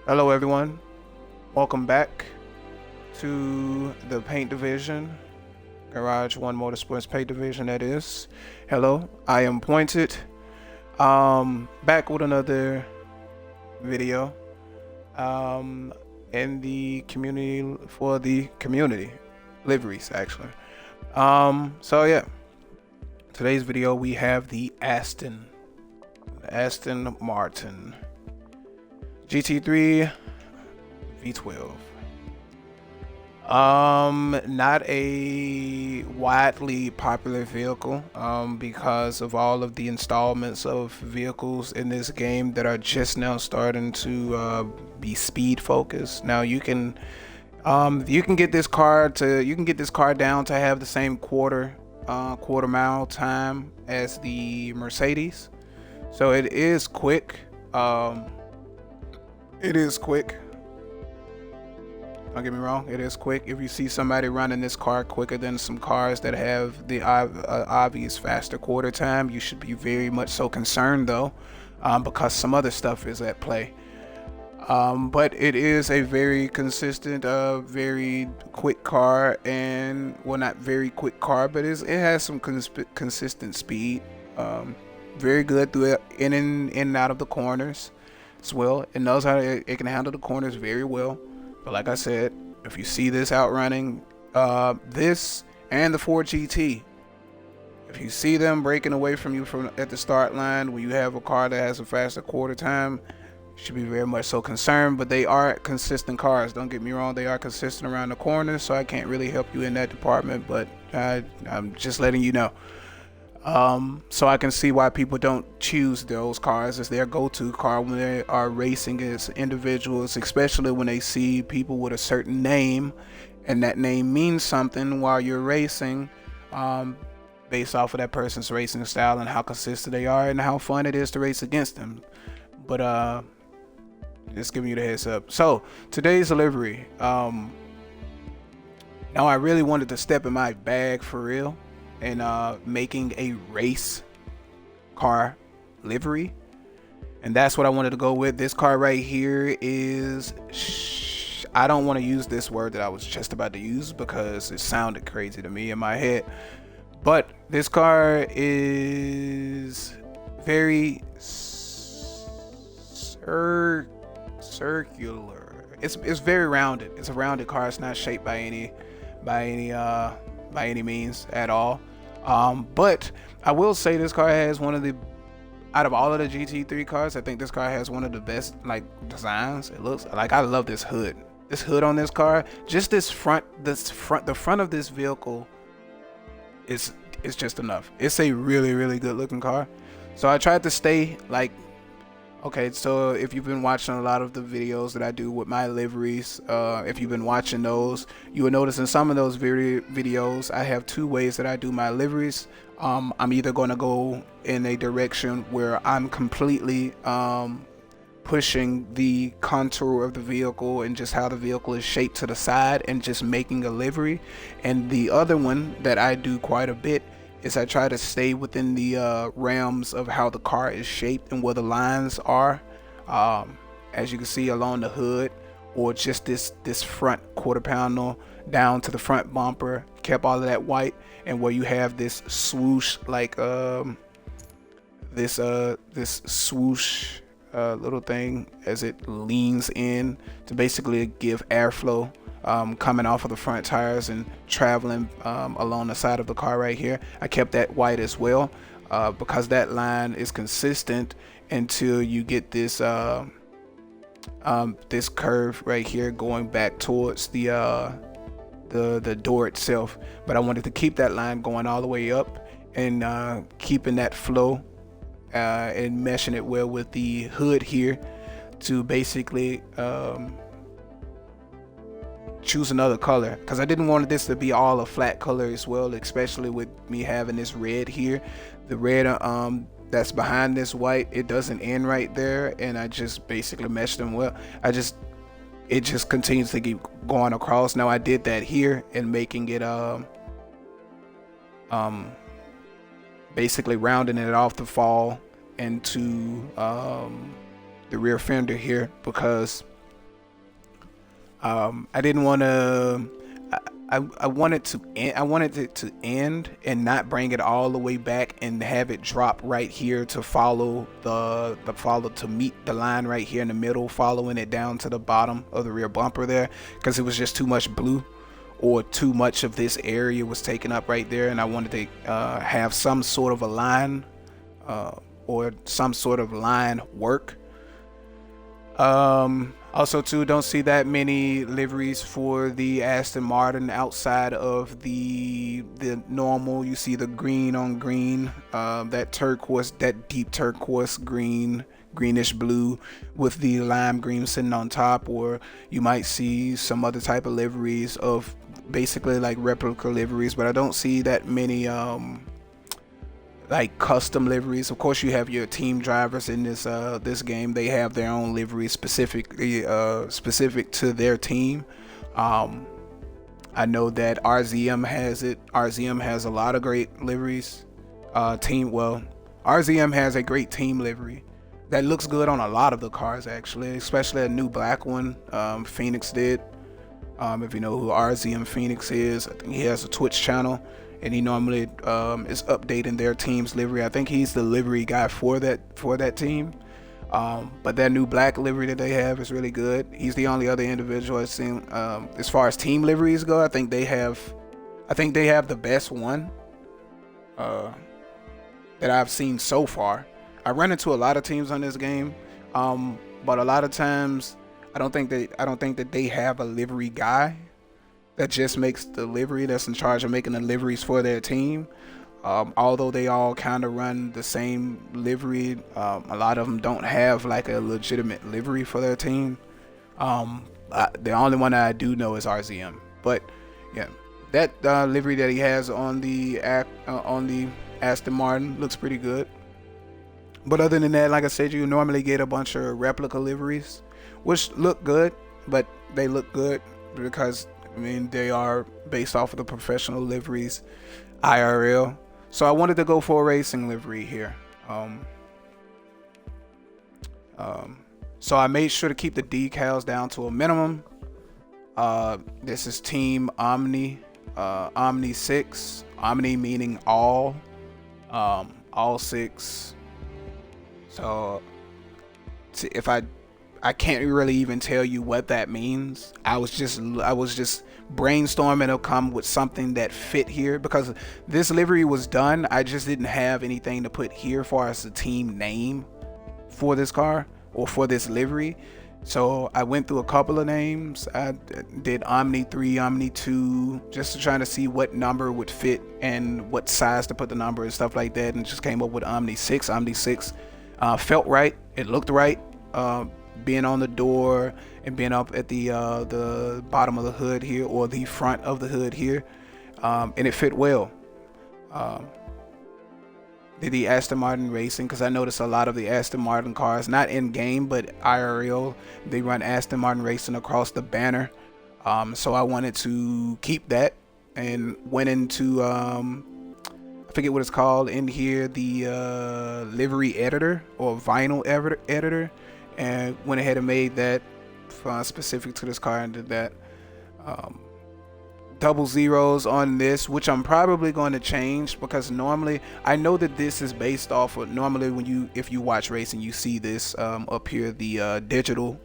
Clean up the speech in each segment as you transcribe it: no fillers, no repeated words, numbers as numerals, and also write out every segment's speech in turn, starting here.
Hello everyone, welcome back to the paint division, Garage 1 Motorsports paint division that is. Hello, I am Pointed, back with another video in the community, for the community, liveries actually. So yeah, today's video we have the Aston Martin GT3 V12. Not a widely popular vehicle because of all of the installments of vehicles in this game that are just now starting to be speed focused. Now you can get this car down to have the same quarter mile time as the Mercedes, so it is quick. It is quick. Don't get me wrong, it is quick. If you see somebody running this car quicker than some cars that have the obvious faster quarter time, you should be very much so concerned though, because some other stuff is at play. But it is a very consistent, very quick car, and well, not very quick car, but it has some consistent speed. Very good through it, in and out of the corners as well. It knows how it can handle the corners very well. But like I said, if you see this outrunning this and the Ford GT, if you see them breaking away from you at the start line when you have a car that has a faster quarter time, you should be very much so concerned. But they are consistent cars, don't get me wrong, they are consistent around the corners, so I can't really help you in that department, but I'm just letting you know. So I can see why people don't choose those cars as their go-to car when they are racing as individuals, especially when they see people with a certain name and that name means something while you're racing, based off of that person's racing style and how consistent they are and how fun it is to race against them. But just giving you the heads up. So today's delivery, now I really wanted to step in my bag for real and making a race car livery, and that's what I wanted to go with. This car right here is I don't want to use this word that I was just about to use because it sounded crazy to me in my head, but this car is very circular. It's very rounded. It's a rounded car. It's not shaped by any means at all. But I will say this car has one of the, out of all of the GT3 cars, I think this car has one of the best like designs. It looks like, I love this hood. This hood on this car, just the front of this vehicle is just enough. It's a really good looking car. So I tried to stay like, okay, so if you've been watching a lot of the videos that I do with my liveries, if you've been watching those, you will notice in some of those videos, I have two ways that I do my liveries. I'm either going to go in a direction where I'm completely pushing the contour of the vehicle and just how the vehicle is shaped to the side and just making a livery. And the other one that I do quite a bit is I try to stay within the realms of how the car is shaped and where the lines are, as you can see along the hood, or just this front quarter panel down to the front bumper, kept all of that white, and where you have this swoosh, like this swoosh little thing as it leans in to basically give airflow, coming off of the front tires and traveling along the side of the car right here. I kept that white as well, because that line is consistent until you get this this curve right here going back towards the door itself. But I wanted to keep that line going all the way up and keeping that flow and meshing it well with the hood here to basically choose another color, because I didn't want this to be all a flat color as well, especially with me having this red here. The red that's behind this white, it doesn't end right there, and I just basically meshed them well. It just continues to keep going across. Now I did that here and making it basically rounding it off to fall into the rear fender here, because I didn't want to. I wanted to end, I wanted it to end and not bring it all the way back and have it drop right here to follow the follow to meet the line right here in the middle, following it down to the bottom of the rear bumper there, because it was just too much blue, or too much of this area was taken up right there, and I wanted to have some sort of a line or some sort of line work. Also too, don't see that many liveries for the Aston Martin outside of the normal. You see the green on green, that turquoise, that deep turquoise green, greenish blue with the lime green sitting on top, or you might see some other type of liveries of basically like replica liveries, but I don't see that many like custom liveries. Of course, you have your team drivers in this game. They have their own livery specifically specific to their team. I know that RZM has it. RZM has a lot of great liveries. RZM has a great team livery that looks good on a lot of the cars, actually, especially a new black one. Phoenix did. If you know who RZM Phoenix is, I think he has a Twitch channel, and he normally is updating their team's livery. I think he's the livery guy for that team. But that new black livery that they have is really good. He's the only other individual I've seen. As far as team liveries go, I think they have the best one that I've seen so far. I run into a lot of teams on this game, but a lot of times I don't think that they have a livery guy that just makes the livery, that's in charge of making the liveries for their team. Although they all kind of run the same livery, a lot of them don't have like a legitimate livery for their team. The only one I do know is RZM. But yeah, that livery that he has on the Aston Martin looks pretty good. But other than that, like I said, you normally get a bunch of replica liveries, which look good, but they look good because, I mean, they are based off of the professional liveries IRL. So I wanted to go for a racing livery here. So I made sure to keep the decals down to a minimum. This is Team OMNI, OMNI 6. OMNI meaning all 6. So if I can't really even tell you what that means. I was just brainstorming to come with something that fit here, because this livery was done. I just didn't have anything to put here as far as the team name for this car or for this livery. So I went through a couple of names. I did OMNI 3, OMNI 2, just to try to see what number would fit and what size to put the number and stuff like that, and just came up with OMNI 6. OMNI 6 felt right. It looked right. Being on the door and being up at the bottom of the hood here, or the front of the hood here, and it fit well. Did the Aston Martin Racing, because I noticed a lot of the Aston Martin cars, not in game but IRL, they run Aston Martin Racing across the banner. So I wanted to keep that, and went into I forget what it's called in here, the livery editor or vinyl editor, and went ahead and made that specific to this car and did that. Double zeros on this, which I'm probably going to change, because normally I know that this is based off of, normally when if you watch racing, you see this up here, the digital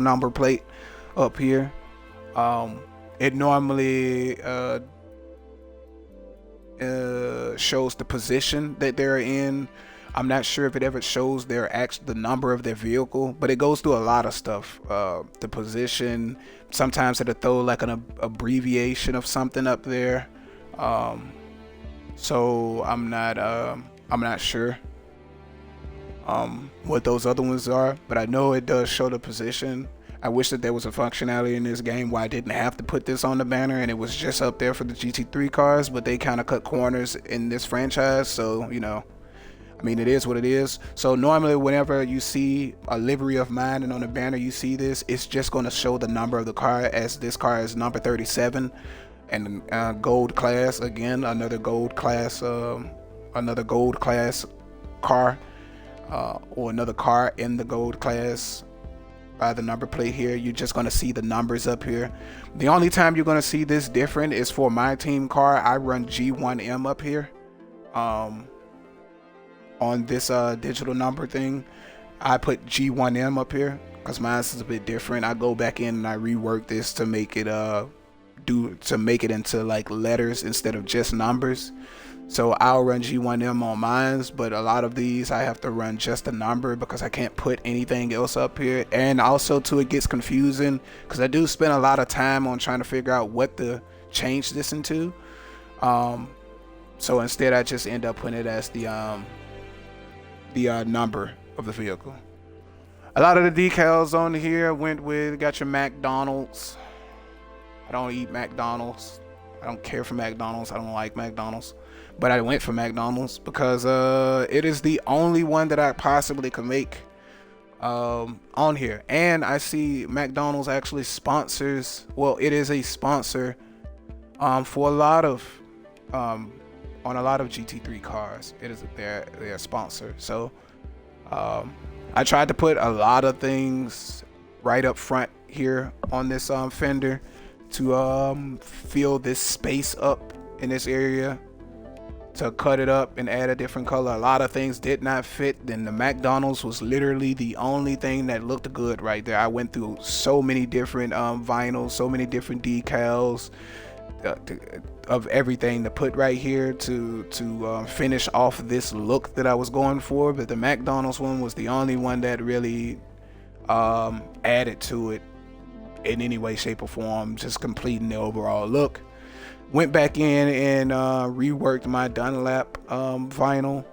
number plate up here. It normally shows the position that they're in. I'm not sure if it ever shows the number of their vehicle, but it goes through a lot of stuff. The position, sometimes it'll throw like an abbreviation of something up there. So I'm not sure what those other ones are, but I know it does show the position. I wish that there was a functionality in this game where I didn't have to put this on the banner and it was just up there for the GT3 cars, but they kind of cut corners in this franchise, so you know, I mean, it is what it is. So normally whenever you see a livery of mine and on the banner you see this, it's just going to show the number of the car, as this car is number 37, and gold class, again, another gold class car, or another car in the gold class by the number plate here. You're just going to see the numbers up here. The only time you're going to see this different is for my team car. I run G1M up here on this digital number thing. I put G1M up here because mine is a bit different. I go back in and I rework this to make it into like letters instead of just numbers. So I'll run G1M on mine, but a lot of these I have to run just a number because I can't put anything else up here. And also too, it gets confusing because I do spend a lot of time on trying to figure out what to change this into. So instead I just end up putting it as the number of the vehicle. A lot of the decals on here went with, got your McDonald's. I don't eat McDonald's. I don't care for McDonald's. I don't like McDonald's. But I went for McDonald's because it is the only one that I possibly could make on here. And I see McDonald's actually sponsors, well, it is a sponsor for a lot of on a lot of GT3 cars. It is their sponsor. So I tried to put a lot of things right up front here on this fender to fill this space up in this area, to cut it up and add a different color. A lot of things did not fit. Then the McDonald's was literally the only thing that looked good right there. I went through so many different vinyls, so many different decals of everything to put right here to finish off this look that I was going for. But the McDonald's one was the only one that really added to it in any way, shape, or form, just completing the overall look. Went back in and reworked my Dunlap vinyl,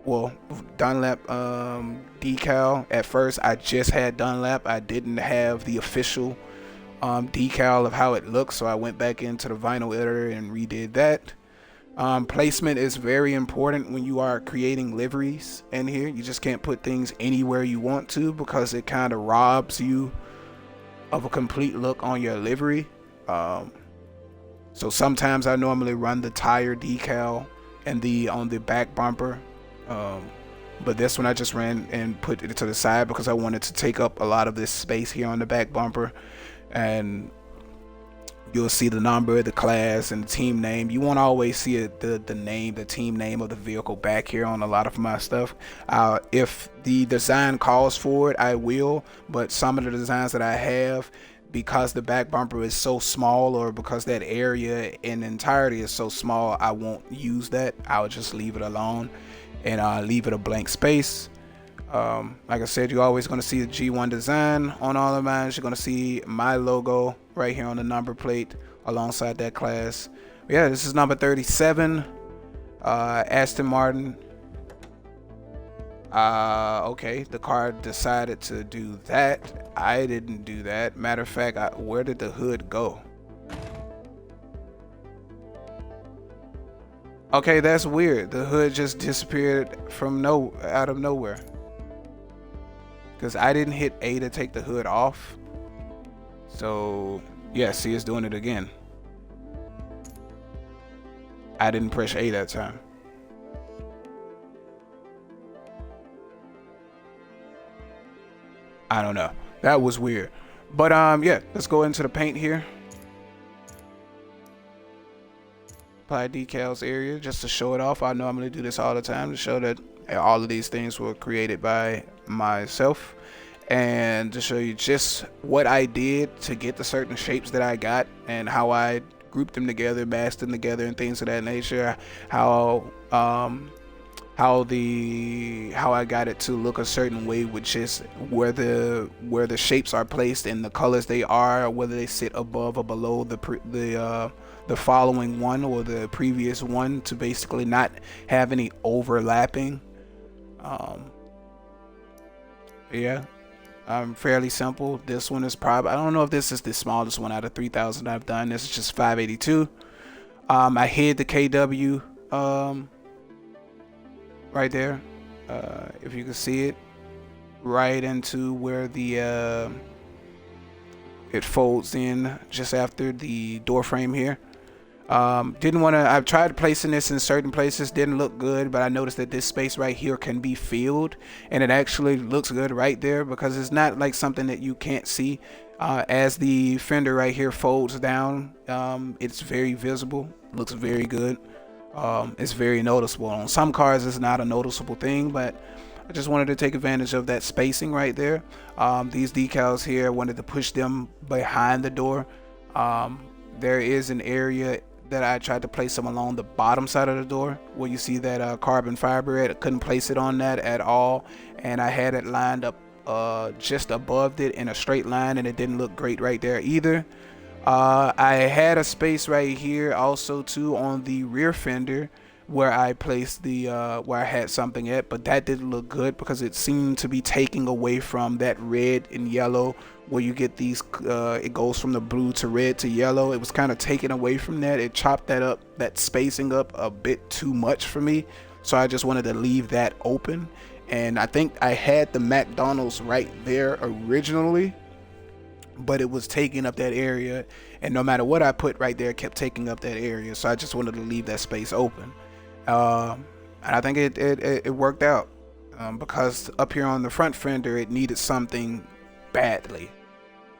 well, Dunlap decal. At first I just had Dunlap. I didn't have the official decal of how it looks, so I went back into the vinyl editor and redid that. Placement is very important when you are creating liveries in here. You just can't put things anywhere you want to because it kind of robs you of a complete look on your livery. So sometimes I normally run the tire decal and on the back bumper, but this one I just ran and put it to the side because I wanted to take up a lot of this space here on the back bumper. And you'll see the number, the class, and the team name. You won't always see the team name of the vehicle back here on a lot of my stuff. If the design calls for it, I will, but some of the designs that I have, because the back bumper is so small, or because that area in entirety is so small, I won't use that. I'll just leave it alone and leave it a blank space. Like I said, you're always going to see the G1 design on all of mine. You're going to see my logo right here on the number plate alongside that class. But yeah, this is number 37, Aston Martin. Okay, the car decided to do that. I didn't do that. Matter of fact, where did the hood go? Okay, that's weird. The hood just disappeared from out of nowhere. Because I didn't hit A to take the hood off. So yeah, see, it's doing it again. I didn't press A that time. I don't know. That was weird. But yeah, let's go into the paint here. Apply decals area just to show it off. I normally do this all the time to show that all of these things were created by myself, and to show you just what I did to get the certain shapes that I got and how I grouped them together, masked them together, and things of that nature. How I got it to look a certain way, which is where the shapes are placed and the colors they are, whether they sit above or below the following one or the previous one, to basically not have any overlapping. Yeah, fairly simple. This one is probably, I don't know if this is the smallest one out of 3,000 I've done. This is just 582. I hid the KW right there, if you can see it, right into where the it folds in just after the door frame here. Didn't want to, I've tried placing this in certain places, didn't look good, but I noticed that this space right here can be filled, and it actually looks good right there because it's not like something that you can't see. As the fender right here folds down, it's very visible, looks very good. It's very noticeable. On some cars it's not a noticeable thing, but I just wanted to take advantage of that spacing right there. These decals here, I wanted to push them behind the door. There is an area that I tried to place them along the bottom side of the door where you see that carbon fiber at. I couldn't place it on that at all, and I had it lined up just above it in a straight line, and it didn't look great right there either. I had a space right here also too on the rear fender where I placed the where I had something at, but that didn't look good because it seemed to be taking away from that red and yellow where you get these it goes from the blue to red to yellow. It was kind of taken away from that. It chopped that up, that spacing up a bit too much for me, so I just wanted to leave that open. And I think I had the McDonald's right there originally, but it was taking up that area, and no matter what I put right there, it kept taking up that area, so I just wanted to leave that space open. And I think it worked out, because up here on the front fender it needed something badly,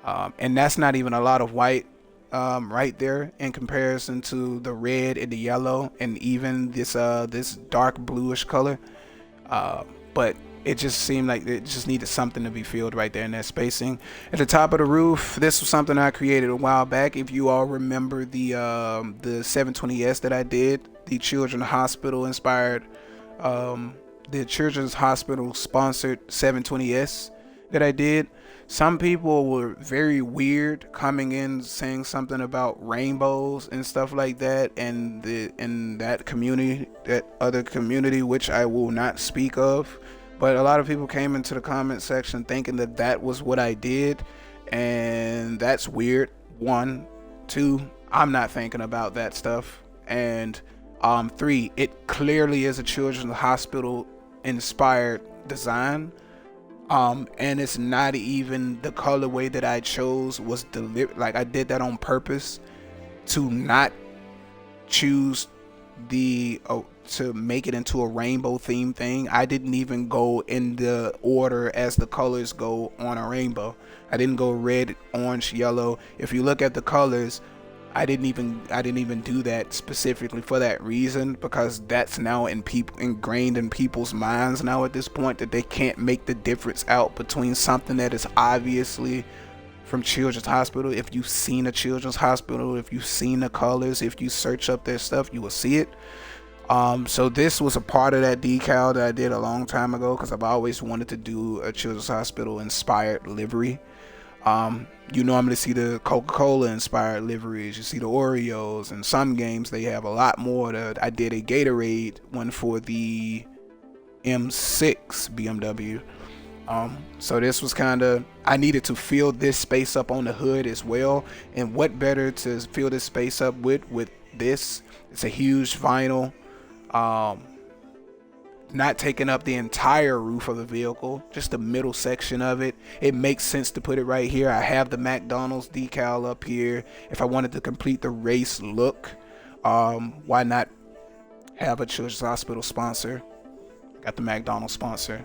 and that's not even a lot of white right there in comparison to the red and the yellow and even this this dark bluish color, but it just seemed like it just needed something to be filled right there in that spacing. At the top of the roof, this was something I created a while back. If you all remember the 720S that I did, the Children's Hospital inspired, the Children's Hospital sponsored 720S that I did. Some people were very weird coming in saying something about rainbows and stuff like that, and in that community, that other community, which I will not speak of. But a lot of people came into the comment section thinking that that was what I did, and that's weird. 1, 2, I'm not thinking about that stuff, and 3, it clearly is a Children's Hospital inspired design, and it's not even the colorway that I chose was delivered. Like, I did that on purpose to not choose the to make it into a rainbow theme thing. I didn't even go in the order as the colors go on a rainbow. I didn't go red, orange, yellow. If you look at the colors, I didn't even do that specifically for that reason, because that's now ingrained in people's minds now at this point, that they can't make the difference out between something that is obviously from Children's Hospital. If you've seen a Children's Hospital, if you've seen the colors, if you search up their stuff, you will see it. So this was a part of that decal that I did a long time ago, because I've always wanted to do a Children's Hospital inspired livery. You normally see the Coca-Cola inspired liveries, you see the Oreos, and some games they have a lot more. I did a Gatorade one for the M6 BMW. So this was kind of, I needed to fill this space up on the hood as well, and what better to fill this space up with this. It's a huge vinyl, not taking up the entire roof of the vehicle, just the middle section of it. It makes sense to put it right here. I have the McDonald's decal up here. If I wanted to complete the race look, why not have a Children's Hospital sponsor? Got the McDonald's sponsor,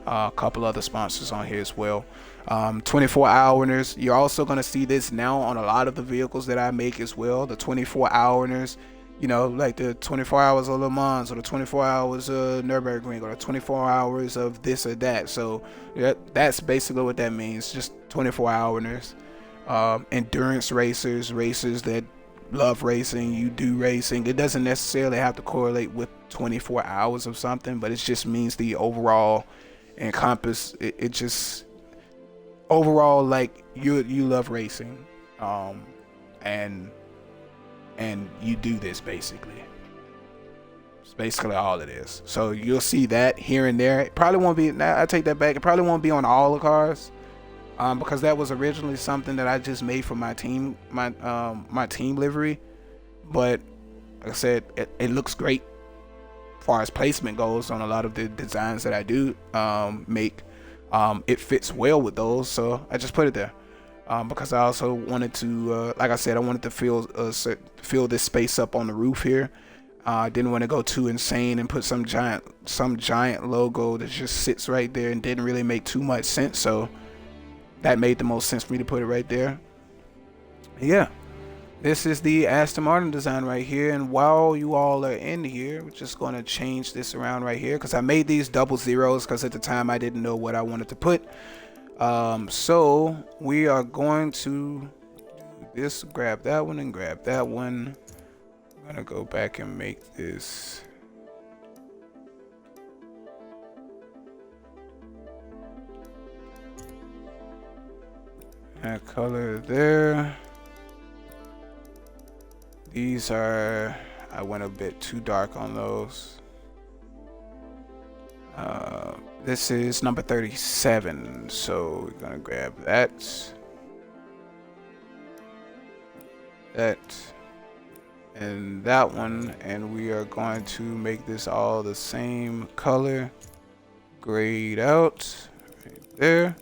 a couple other sponsors on here as well. 24-hourers, you're also going to see this now on a lot of the vehicles that I make as well. The 24-hourers, you know, like the 24 hours of Le Mans, or the 24 hours of Nürburgring, or the 24 hours of this or that. So that's basically what that means, just 24-hourers. Endurance racers, racers that love racing, you do racing. It doesn't necessarily have to correlate with 24 hours of something, but it just means the overall encompass. It just overall, like, you love racing, and you do this basically. It's basically all it is. So you'll see that here and there. It probably won't be, I take that back, it probably won't be on all the cars, because that was originally something that I just made for my team, my team livery. But like I said, it looks great as far as placement goes on a lot of the designs that I do make. It fits well with those, so I just put it there. because I also wanted to, like I said, I wanted to fill this space up on the roof here. I didn't want to go too insane and put some giant logo that just sits right there and didn't really make too much sense. So that made the most sense for me to put it right there. Yeah, this is the Aston Martin design right here. And while you all are in here, we're just going to change this around right here, because I made these 00s because at the time I didn't know what I wanted to put. So we are going to do this, grab that one and grab that one. I'm gonna go back and make this that color there. These are, I went a bit too dark on those. This is number 37, so we're gonna grab that, and that one, and we are going to make this all the same color, grayed out right there,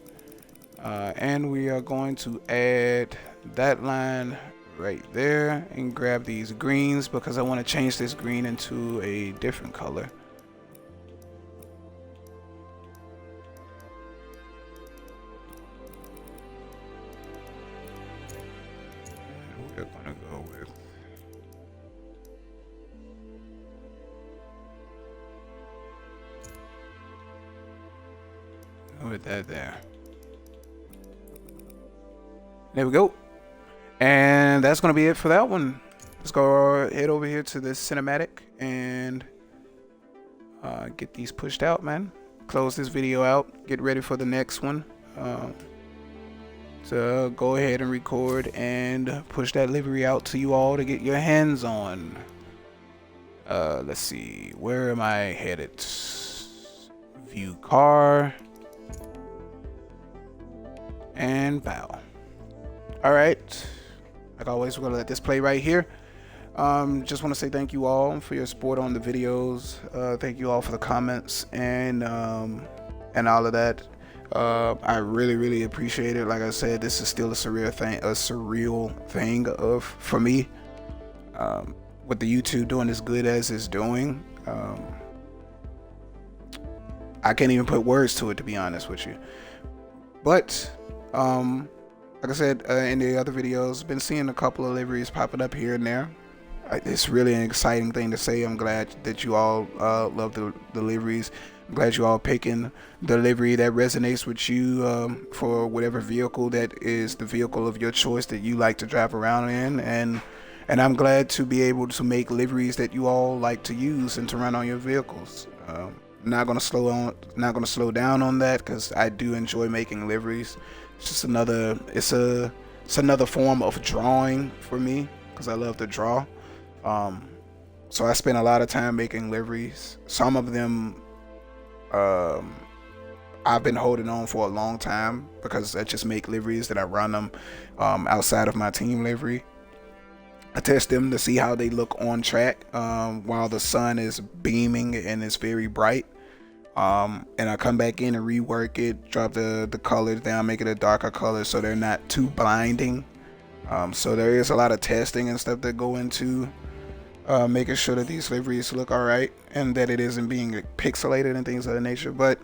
and we are going to add that line right there and grab these greens because I want to change this green into a different color. We're gonna go with that there. There we go. And that's gonna be it for that one. Let's go head over here to this cinematic and get these pushed out, man. Close this video out, get ready for the next one. So go ahead and record and push that livery out to you all to get your hands on. Let's see, where am I headed? View car and bow. All right, like always, we're gonna let this play right here. Just want to say thank you all for your support on the videos. Thank you all for the comments and all of that. I really appreciate it. Like I said, this is still a surreal thing for me. With the YouTube doing as good as it's doing, I can't even put words to it, to be honest with you. But like I said in the other videos, been seeing a couple of liveries popping up here and there. It's really an exciting thing to say. I'm glad that you all love the liveries. I'm glad you all picking the livery that resonates with you for whatever vehicle that is the vehicle of your choice that you like to drive around in, and I'm glad to be able to make liveries that you all like to use and to run on your vehicles. Not gonna slow down on that, because I do enjoy making liveries. It's just another form of drawing for me, because I love to draw. So I spend a lot of time making liveries. Some of them I've been holding on for a long time, because I just make liveries that I run them outside of my team livery. I test them to see how they look on track while the sun is beaming and it's very bright. And I come back in and rework it, drop the colors down, make it a darker color so they're not too blinding. So there is a lot of testing and stuff that go into making sure that these liveries look alright and that it isn't being pixelated and things of that nature. But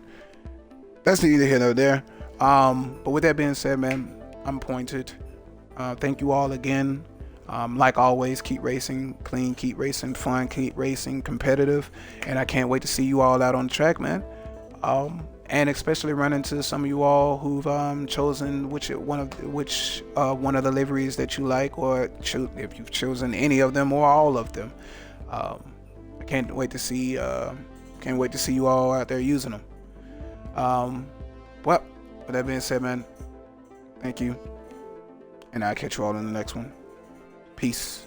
that's neither here nor there. But with that being said, man, I'm Pointed. Thank you all again. Like always, keep racing clean, keep racing fun, keep racing competitive, and I can't wait to see you all out on the track, man. And especially run into some of you all who've chosen which one of the liveries that you like, or if you've chosen any of them or all of them. I can't wait to see you all out there using them. Well, with that being said, man, thank you, and I'll catch you all in the next one. Peace.